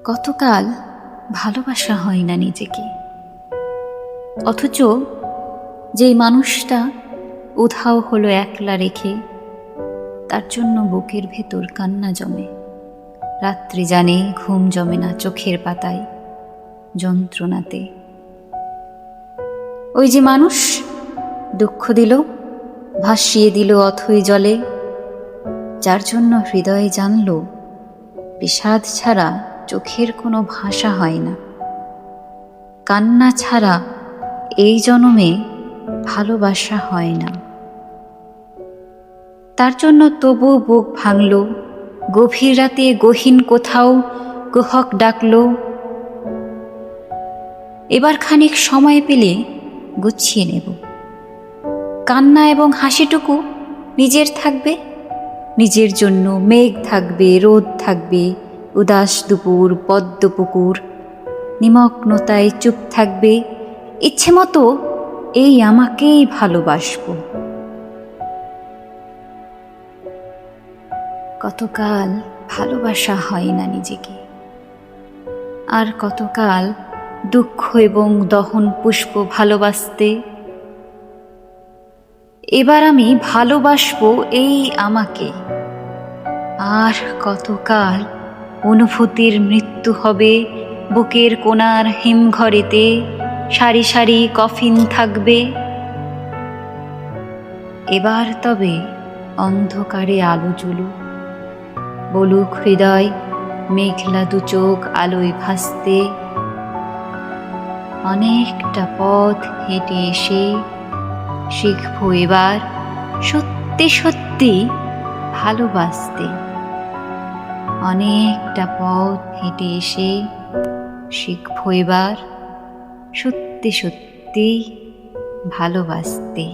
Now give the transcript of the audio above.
কতকাল ভালোবাসা হয় না নিজেকে, অথচ যেই মানুষটা উধাও হলো একলা রেখে, তার জন্য বুকের ভেতর কান্না জমে। রাত্রি জানে ঘুম জমে না চোখের পাতায়, যন্ত্রণাতে। ওই যে মানুষ দুঃখ দিল, ভাসিয়ে দিল অথই জলে, যার জন্য হৃদয়ে জানল বিষাদ ছাড়া চোখের কোনো ভাষা হয় না, কান্না ছাড়া এই জনমে ভালোবাসা হয় না। তার জন্য তবু বুক ভাঙল, গভীর রাতে গহীন কোথাও কুহক ডাকল। এবার খানিক সময় পেলে গুছিয়ে নেব, কান্না এবং হাসিটুকু নিজের থাকবে, নিজের জন্য মেঘ থাকবে, রোদ থাকবে, উদাস দুপুর, পদ্ম পুকুর, নিমগ্নতায় চুপ থাকবে। ইচ্ছে মতো এই আমাকেই ভালোবাসবো। কতকাল ভালোবাসা হয় না নিজেকে, আর কতকাল দুঃখ এবং দহন পুষ্প ভালোবাসতে। এবার আমি ভালোবাসবো এই আমাকে, আর কতকাল অনুভূতির মৃত্যু হবে বুকের কোণার হিমঘরেতে, সারি সারি কফিন থাকবে। এবার তবে অন্ধকারে আলো জ্বলুক, বলুক হৃদয় মেঘলা দু চোখ আলোয় ভাসতে। অনেকটা পথ হেঁটে এসে শিখবো এবার সত্যি সত্যি ভালোবাসতে। অনেকটা পথ হেঁটে এসে শিখবো এবার সত্যি সত্যি ভালোবাসতে।